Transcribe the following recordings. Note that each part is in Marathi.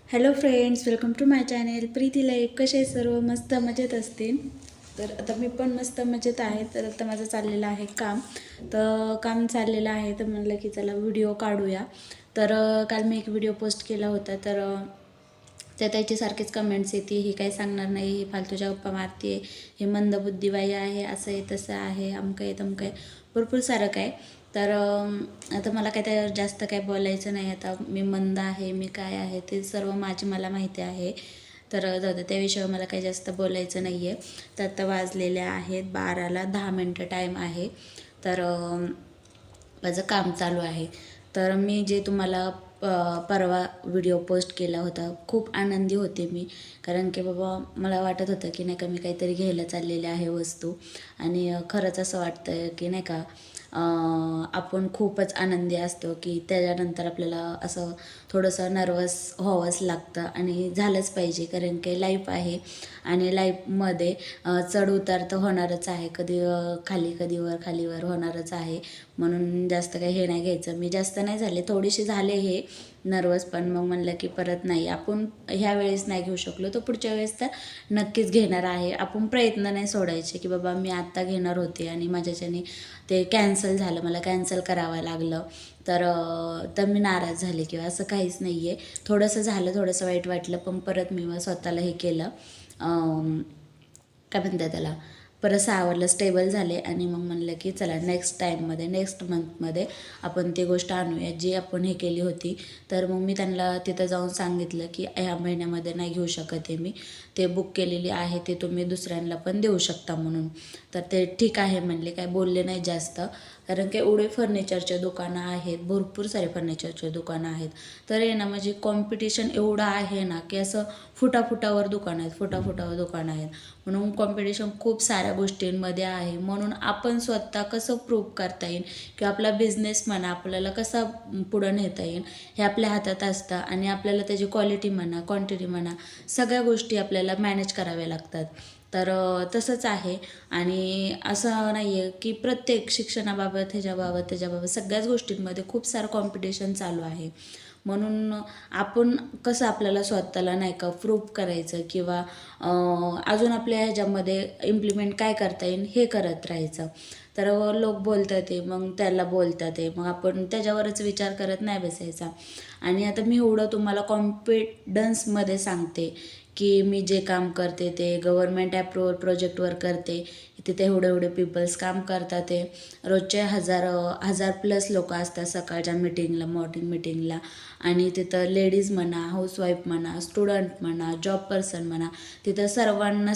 Hello friends, welcome to my channel Preeti life. कसे सर्व मस्त मजेत असतील. तर आता मी पण मस्त मजेत आहे. तर आता माझं चाललेलं आहे काम चाललेलं आहे. तर म्हणलं की चला व्हिडिओ काढूया. तर काल मी एक व्हिडिओ पोस्ट केला होता. तर त्या त्याची सारखीच कमेंट्स येते, ही काही सांगणार नाही, ही फालतूच्या गप्पा मारते, हे मंदबुद्धिबाई आहे, असं आहे तसं आहे, अमकं आहे तमकं आहे, भरपूर सारं काय. तर आता मला काय त्यावर जास्त काय बोलायचं नाही. आता मी मंद आहे, मी काय आहे ते सर्व मला माहिती आहे. तर जाऊ दे, त्या विषयावर मला काही जास्त बोलायचं नाही आहे. तर आता वाजलेले आहेत 12ला 10 मिनटं टाईम आहे. तर माझं काम चालू आहे. तर मी जे तुम्हाला परवा व्हिडिओ पोस्ट केला होता, खूप आनंदी होते मी. कारण की बाबा मला वाटत होतं की नाही का मी काहीतरी घ्यायला चाललेले आहे वस्तू. आणि खरंच असं वाटतं की नाही का आपण खूपच आनंदी असतो की त्याच्यानंतर आपल्याला असं थोडंसं नर्वस व्हावंच लागतं. आणि झालंच पाहिजे, कारण की लाईफ आहे. आणि लाईफमध्ये चढ उतार तर होणारच आहे. कधी खाली कधी वर खाली वर होणारच आहे. म्हणून जास्त काही हे नाही घ्यायचं. मी जास्त नाही झाले, थोडीशी झाले हे नर्वस. पण मग म्हणलं की परत नाही, आपण ह्या वेळेस नाही घेऊ शकलो तर पुढच्या वेळेस तर नक्कीच घेणार आहे. आपण प्रयत्न नाही सोडायचे की बाबा मी आत्ता घेणार होते आणि माझ्याच्याने ते कॅन्सल झालं, मला कॅन्सल करावं लागलं, तर मी नाराज झाले किंवा असं काहीच नाही आहे. थोडंसं झालं, थोडंसं वाईट वाटलं, पण परत मी स्वतःला हे केलं, काय म्हणतात त्याला, परत सावरलं, स्टेबल झाले. आणि मग म्हणलं की चला नेक्स्ट मंथमध्ये आपण ती गोष्ट आणूया जी आपण हे केली होती. तर मग मी त्यांना तिथं जाऊन सांगितलं की ह्या महिन्यामध्ये नाही घेऊ शकत आहे, मी ते बुक केलेली आहे, ते तुम्ही दुसऱ्यांना पण देऊ शकता म्हणून. तर ते ठीक आहे म्हणले, काय बोलले नाही जास्त. कारण की एवढे फर्निचरचे दुकानं आहेत, भरपूर सारे फर्निचरचे दुकानं आहेत. तर आहे ना, म्हणजे कॉम्पिटिशन एवढं आहे ना की असं फुटाफुटावर दुकानं आहेत. म्हणून कॉम्पिटिशन खूप साऱ्या गोष्टींमध्ये आहे. म्हणून आपण स्वतः कसं प्रूव्ह करता येईल किंवा आपला बिझनेस म्हणा आपल्याला कसा पुढं नेता येईल हे आपल्या हातात असतं. आणि आपल्याला त्याची क्वालिटी म्हणा, क्वांटिटी म्हणा, सगळ्या गोष्टी आपल्याला मॅनेज कराव्या लागतात. तर तसंच आहे. आणि असं नाही आहे की प्रत्येक शिक्षणाबाबत त्याच्याबाबत सगळ्याच गोष्टींमध्ये खूप सारं कॉम्पिटिशन चालू आहे. म्हणून आपण कसं आपल्याला स्वतःला नाही का प्रूव्ह करायचं किंवा अजून आपल्या ह्याच्यामध्ये इम्प्लिमेंट काय करता येईल हे करत राहायचं. तर लोक बोलतात ते, मग त्याला बोलतात ते, मग आपण त्याच्यावरच विचार करत नाही बसायचा. आणि आता मी एवढं तुम्हाला कॉन्फिडन्समध्ये सांगते की मी जे काम करते ते गव्हर्मेंट अप्रुव्हल प्रोजेक्टवर करते. तिथे एवढे पीपल्स काम करतात. ते रोजचे हजार प्लस लोक असतात सकाळच्या मीटिंगला, मॉर्निंग मीटिंगला. आणि तिथं लेडीज म्हणा, हाऊसवाईफ म्हणा, स्टुडंट म्हणा, जॉब पर्सन म्हणा, तिथं सर्वांना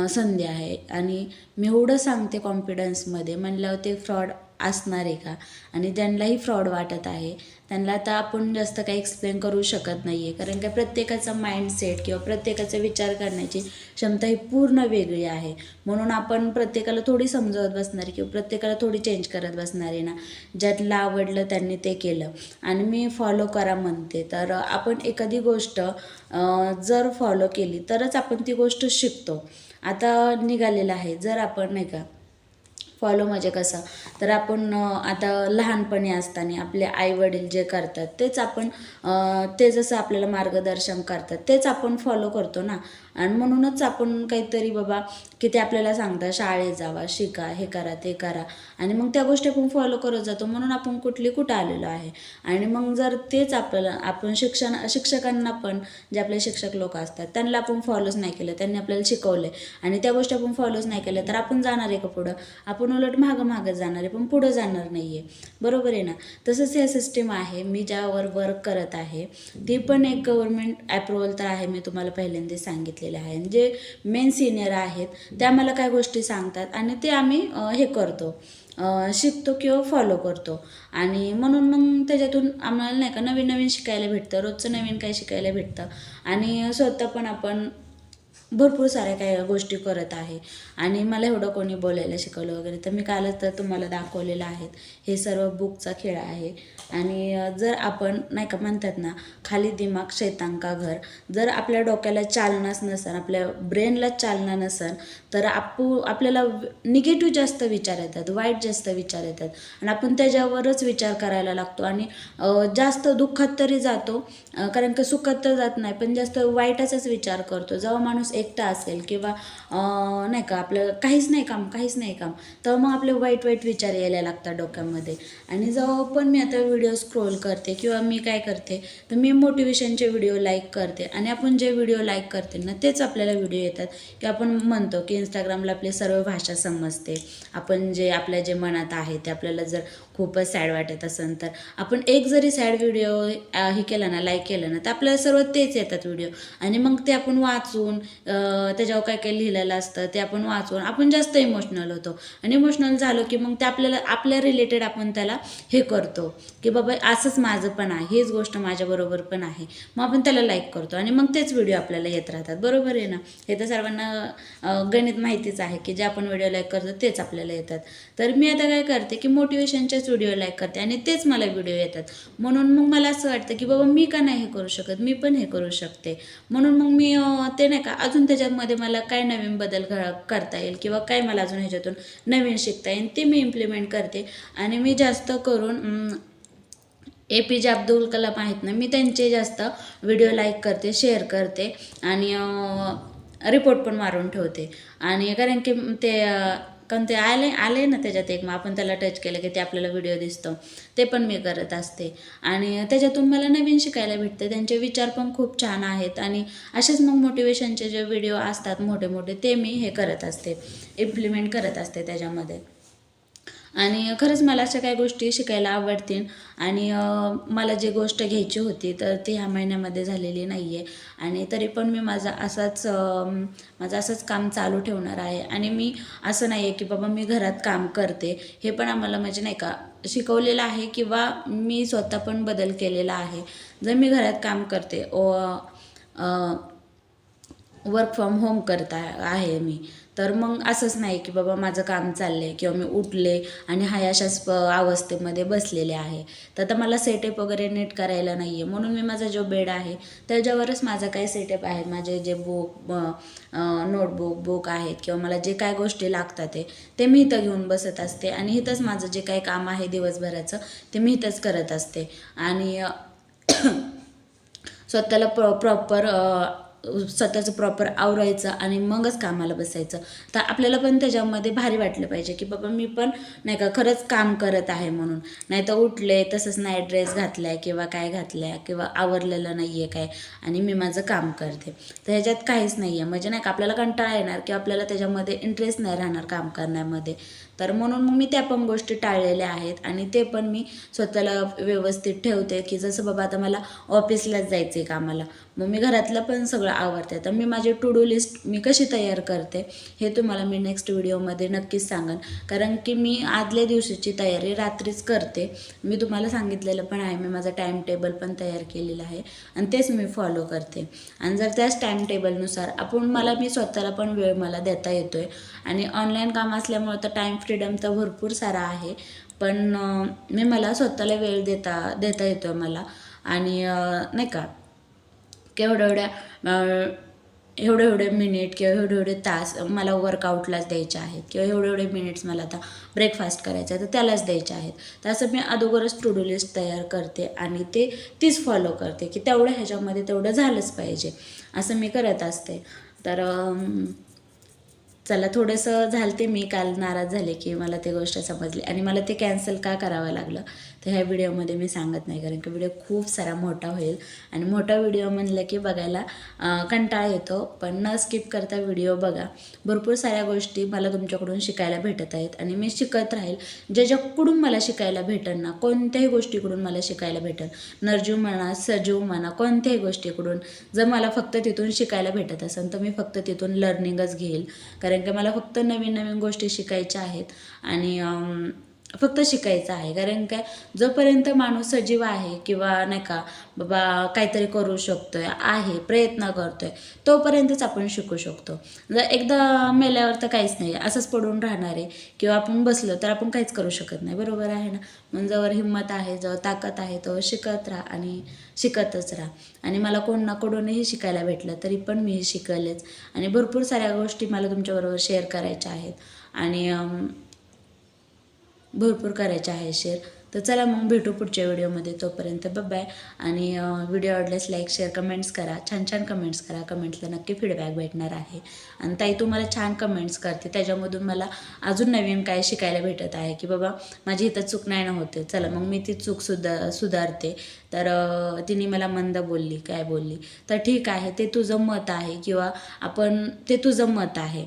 संधी आहे. आणि मी एवढं सांगते कॉन्फिडन्समध्ये, म्हणल्यावर ते फ्रॉड असणार आहे का? आणि ज्यांनाही फ्रॉड वाटत आहे त्यांना आता आपण जास्त काही एक्सप्लेन करू शकत नाही आहे. कारण का प्रत्येकाचा माइंडसेट किंवा प्रत्येकाचा विचार करण्याची क्षमता ही पूर्ण वेगळी आहे. म्हणून आपण प्रत्येकाला थोडी समजवत बसणार किंवा प्रत्येकाला थोडी चेंज करत बसणार आहे ना. ज्याला आवडलं त्यांनी ते केलं आणि मी फॉलो करा म्हणते. तर आपण एखादी गोष्ट जर फॉलो केली तरच आपण ती गोष्ट शिकतो. आता निघालेलं आहे, जर आपण नाही का फॉलो म्हणजे कसं, तर आपण आता लहानपणी असताना आपले आईवडील जे करतात तेच आपण ते जसं आपल्याला मार्गदर्शन करतात तेच आपण फॉलो करतो ना. आणि म्हणूनच आपण काहीतरी बाबा की ते आपल्याला सांगतात शाळेत जावा, शिका, हे करा, ते करा. आणि मग त्या गोष्टी आपण फॉलो करत जातो. म्हणून आपण कुठं आलेलो आहे. आणि मग जर तेच आपण शिक्षकांना पण, जे आपले शिक्षक लोक असतात त्यांना आपण फॉलोच नाही केलं, त्यांनी आपल्याला शिकवलं आणि त्या गोष्टी आपण फॉलोच नाही केल्या, तर आपण जाणार आहे का पुढं? आपण उलट मागं जाणार आहे, पण पुढं जाणार नाही आहे. बरोबर आहे ना. तसंच हे सिस्टीम आहे. मी ज्यावर वर्क करत आहे ती पण एक गव्हर्मेंट अप्रुव्हल तर आहे. मी तुम्हाला पहिल्यांदा सांगितलेलं आहे. जे मेन सिनियर आहेत त्या मला काय गोष्टी सांगतात आणि ते आम्ही हे करतो, शिकतो किंवा फॉलो करतो. आणि म्हणून मग त्याच्यातून आम्हाला नाही का नवीन शिकायला भेटतं, रोजचं नवीन काय शिकायला भेटतं. आणि स्वतः पण आपण भरपूर साऱ्या काही गोष्टी करत आहे. आणि मला एवढं कोणी बोलायला शिकवलं वगैरे तर मी कालच तर तुम्हाला दाखवलेलं आहे. हे सर्व बुकचा खेळ आहे. आणि जर आपण नाही का म्हणतात ना, खाली दिमाग शैतान का घर, जर आपल्या डोक्याला चालनाच नसेल, आपल्या ब्रेनला चालना नसेल, तर आपल्याला निगेटिव्ह जास्त विचार येतात, वाईट जास्त विचार येतात आणि आपण त्याच्यावरच विचार करायला लागतो आणि जास्त दुःखात तरी जातो, कारण की सुखात तर जात नाही, पण जास्त वाईटाचाच विचार करतो. जेव्हा माणूस एकटा असेल किंवा नाही का आपलं काहीच नाही काम, तेव्हा मग आपले वाईट विचार यायला लागतात डोक्यामध्ये. आणि जेव्हा पण मी आता व्हिडिओ स्क्रोल करते किंवा मी काय करते, तर मी मोटिवेशनचे व्हिडिओ लाईक करते आणि आपण जे व्हिडिओ लाईक करते ना, तेच आपल्याला व्हिडिओ येतात, की आपण म्हणतो की इंस्टाग्रामला आपली सर्व भाषा समजते. आपण आपल्या जे मनात आहे ते आपल्याला जर खूपच सॅड वाटत असेल, तर आपण एक जरी सॅड व्हिडिओ हे केला ना, लाईक केलं ना, तर आपल्याला सर्व तेच येतात व्हिडिओ. आणि मग ते आपण वाचून त्याच्यावर काय काय लिहिलेलं असतं ते आपण वाचून आपण जास्त इमोशनल होतो. आणि इमोशनल झालो की मग ते आपल्या रिलेटेड आपण त्याला हे करतो, की बाबा असंच माझं पण आहे, हीच गोष्ट माझ्याबरोबर पण आहे, मग आपण त्याला लाईक करतो आणि मग तेच व्हिडिओ आपल्याला येत राहतात. बरोबर आहे ना? हे तर सर्वांना गणित माहितीच आहे, की जे आपण व्हिडिओ लाईक करतो तेच आपल्याला येतात. तर मी आता काय करते, की मोटिवेशनचेच व्हिडिओ लाईक करते आणि तेच मला व्हिडिओ येतात. म्हणून मग मला असं वाटतं, की बाबा मी का नाही हे करू शकत, मी पण हे करू शकते. म्हणून मग मी ते नाही का अजून त्याच्यामध्ये मला काय नवीन बदल करता येईल किंवा काय मला अजून ह्याच्यातून नवीन शिकता येईल ते मी इम्प्लिमेंट करते. आणि मी जास्त करून APJ अब्दुल कलाम आहेत ना, मी त्यांचे जास्त व्हिडिओ लाईक करते, शेअर करते आणि रिपोर्ट पण मारून ठेवते. आणि कारण की ते कारण ते आले ना त्याच्यात एक, मग आपण त्याला टच केलं की ते आपल्याला व्हिडिओ दिसतो, ते पण मी करत असते. आणि त्याच्यातून मला नवीन शिकायला भेटते. त्यांचे विचार पण खूप छान आहेत आणि असेच मग मोटिवेशनचे जे व्हिडिओ असतात मोठे मोठे, ते मी हे करत असते, इम्प्लिमेंट करत असते त्याच्यामध्ये. आणि खरंच मला अशा काही गोष्टी शिकायला आवडतील. आणि मला जी गोष्ट घ्यायची होती तर ती ह्या महिन्यामध्ये झालेली नाही आहे. आणि तरी पण मी माझं असंच काम चालू ठेवणार आहे. आणि मी असं नाही आहे की बाबा मी घरात काम करते, हे पण आम्हाला म्हणजे नाही का शिकवलेलं आहे किंवा मी स्वतः पण बदल केलेला आहे. जर मी घरात काम करते, वर्क फ्रॉम होम आहे मी, तर मग असंच नाही की बाबा माझं काम चाललं आहे किंवा मी उठले आणि अशाच अवस्थेमध्ये बसलेले आहे. तर आता मला सेटअप वगैरे नीट करायला नाही आहे, म्हणून मी माझा जो बेड आहे त्याच्यावरच माझा काय सेटअप आहे, माझे जे बुक आहेत किंवा मला जे काय गोष्टी लागतात ते मी इथं घेऊन बसत असते. आणि इथंच माझं जे काही काम आहे दिवसभराचं ते मी इथंच करत असते. आणि स्वतःला स्वतःचं प्रॉपर आवरायचं आणि मगच कामाला बसायचं. तर आपल्याला पण त्याच्यामध्ये भारी वाटलं पाहिजे, की बाबा मी पण नाही का खरंच काम करत आहे म्हणून. नाही तर उठले तसंच नाईट ड्रेस घातला आहे किंवा काय घातलं आहे किंवा आवरलेलं नाही आहे काय आणि मी माझं काम करते, तर ह्याच्यात काहीच नाही आहे. म्हणजे नाही का आपल्याला कंटाळा येणार किंवा आपल्याला त्याच्यामध्ये इंटरेस्ट नाही राहणार काम करण्यामध्ये. तर म्हणून मग मी त्या पण गोष्टी टाळलेल्या आहेत. आणि ते पण मी स्वतःला व्यवस्थित ठेवते, की जसं बाबा आता मला ऑफिसलाच जायचं आहे कामाला, मग मी घरातलं पण सगळं आवरते. तर मी माझी टू डू लिस्ट मी कशी तयार करते हे तुम्हाला मी नेक्स्ट व्हिडिओमध्ये नक्कीच सांगेन. कारण की मी आदल्या दिवशीची तयारी रात्रीच करते. मी तुम्हाला सांगितलेलं पण आहे, मी माझा टाईम टेबल पण तयार केलेला आहे आणि तेच मी फॉलो करते. आणि जर त्याच टाईम टेबलनुसार मी स्वतःला पण वेळ मला देता येतो आहे. आणि ऑनलाईन काम असल्यामुळं तर टाईम फ्रीडम तर भरपूर सारा आहे, पण मला स्वतःला वेळ देता येतो आहे मला. आणि नाही का एवढे मिनिट किंवा एवढे तास मला वर्कआउटलाच द्यायचे आहेत किंवा एवढे मिनिट्स मला आता ब्रेकफास्ट करायचा आहे तर त्यालाच द्यायचे आहेत. तर असं मी अगोदरच टू डू लिस्ट तयार करते आणि तीच फॉलो करते, की ह्याच्यामध्ये तेवढं झालंच पाहिजे, असं मी करत असते. तर चला, थोडंसं झालं ते मी काल नाराज झाले की मला ती गोष्ट समजली आणि मला ते कॅन्सल का करावं लागलं तर ह्या व्हिडिओमध्ये मी सांगत नाही, कारण की व्हिडिओ खूप सारा मोठा होईल. आणि मोठा व्हिडिओ म्हणलं की बघायला कंटाळा येतो, पण न स्किप करता व्हिडिओ बघा. भरपूर साऱ्या गोष्टी मला तुमच्याकडून शिकायला भेटत आहेत आणि मी शिकत राहील. ज्याच्याकडून मला शिकायला भेटेल ना, कोणत्याही गोष्टीकडून मला शिकायला भेटेल, नरजू म्हणा सजीव म्हणा, कोणत्याही गोष्टीकडून जर मला फक्त तिथून शिकायला भेटत असेल तर मी फक्त तिथून लर्निंगच घेईल. कारण की मला फक्त नवीन नवीन गोष्टी शिकायच्या आहेत. आणि फक्त शिकायचं आहे. कारण काय, जोपर्यंत माणूस सजीव आहे किंवा नाही का बाबा काहीतरी करू शकतोय आहे, प्रयत्न करतोय, तोपर्यंतच आपण शिकू शकतो. जर एकदा मेल्यावर तर काहीच नाही, असंच पडून राहणार आहे किंवा आपण बसलो तर आपण काहीच करू शकत नाही. बरोबर आहे ना. मग जवळ हिंमत आहे, जवळ ताकद आहे, तो शिकत राहा आणि शिकतच राहा. आणि मला कोण ना कोणीही शिकायला भेटलं तरी पण मी हे शिकलेच. आणि भरपूर साऱ्या गोष्टी मला तुमच्याबरोबर शेअर करायच्या आहेत आणि भरपूर करायचे आहे शेअर. तर चला मग भेटू पुढच्या व्हिडिओमध्ये. तोपर्यंत बाय. आणि व्हिडिओ आवडल्यास लाईक शेअर कमेंट्स करा, छान छान कमेंट्स करा. कमेंट्सला नक्की फीडबॅक भेटणार आहे. आणि ताई तुम्हाला छान कमेंट्स करते, त्याच्यामधून मला अजून नवीन काय शिकायला भेटत आहे की बाबा माझी इथं चूक नाही ना होते, चला मग मी ती चूक सुधारते. तर तिने मला मंद बोलली, काय बोलली, तर ठीक आहे, ते तुझं मत आहे किंवा ते तुझं मत आहे.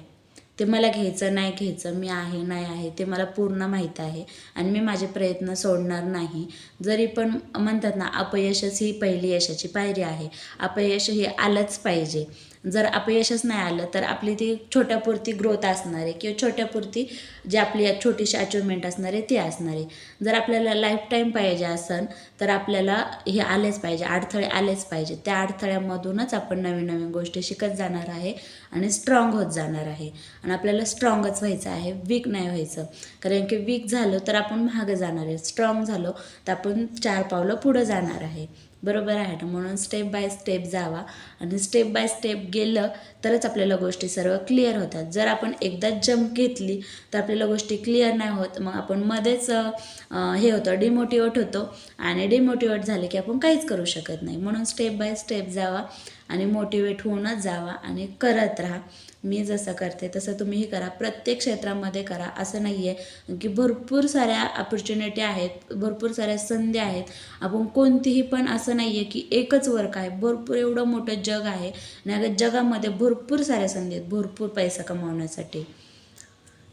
ते मला घ्यायचं नाही घ्यायचं, मी आहे नाही आहे ते मला पूर्ण माहीत आहे. आणि मी माझे प्रयत्न सोडणार नाही. जरी पण म्हणतात ना, अपयशच ही पहिली यशाची पायरी आहे. अपयश हे आलंच पाहिजे. जर अपयशच नाही आलं तर आपली ती छोट्यापुरती ग्रोथ असणार आहे किंवा छोट्यापुरती जी आपली छोटीशी अचिव्हमेंट असणार आहे ती असणार आहे. जर आपल्याला लाईफ टाईम पाहिजे असेल तर आपल्याला हे आलेच पाहिजे, अडथळे आलेच पाहिजे. त्या अडथळ्यामधूनच आपण नवीन नवीन गोष्टी शिकत जाणार आहे आणि स्ट्रॉंग होत जाणार आहे. आणि आपल्याला स्ट्रॉंगच व्हायचं आहे, वीक नाही व्हायचं. कारण की वीक झालं तर आपण मागं जाणार आहे, स्ट्रॉंग झालो तर आपण 4 पावलं पुढं जाणार आहे. बरोबर आहे ना. म्हणून स्टेप बाय स्टेप जावा. आणि स्टेप बाय स्टेप गेलं तरच आपल्याला गोष्टी सर्व क्लिअर होतात. जर आपण एकदाच जंप घेतली तर आपल्याला गोष्टी क्लिअर नाही होत. मग आपण मध्येच हे होतं, डिमोटिवेट होतो. आणि डिमोटिवेट झाले की आपण काहीच करू शकत नाही. म्हणून स्टेप बाय स्टेप जावा आणि मोटिवेट होऊनच जावा आणि करत राहा. मी जसं करते तसं तुम्हीही करा. प्रत्येक क्षेत्रामध्ये करा. असं नाही आहे की भरपूर साऱ्या अपॉर्च्युनिटी आहेत, भरपूर साऱ्या संधी आहेत. आपण कोणतीही पण असं नाही आहे की एकच वर्क आहे. भरपूर एवढं मोठं जग आहे आणि अगं जगामध्ये भरपूर साऱ्या संधी आहेत, भरपूर पैसा कमावण्यासाठी.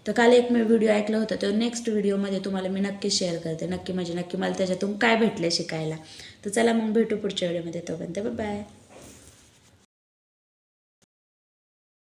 तर काल एक मी व्हिडिओ ऐकला होता, तो नेक्स्ट व्हिडिओमध्ये तुम्हाला मी नक्की शेअर करते. नक्की म्हणजे नक्की मला त्याच्यातून काय भेटलं शिकायला. तर चला मग भेटू पुढच्या व्हिडिओमध्ये. तोपर्यंत बाय.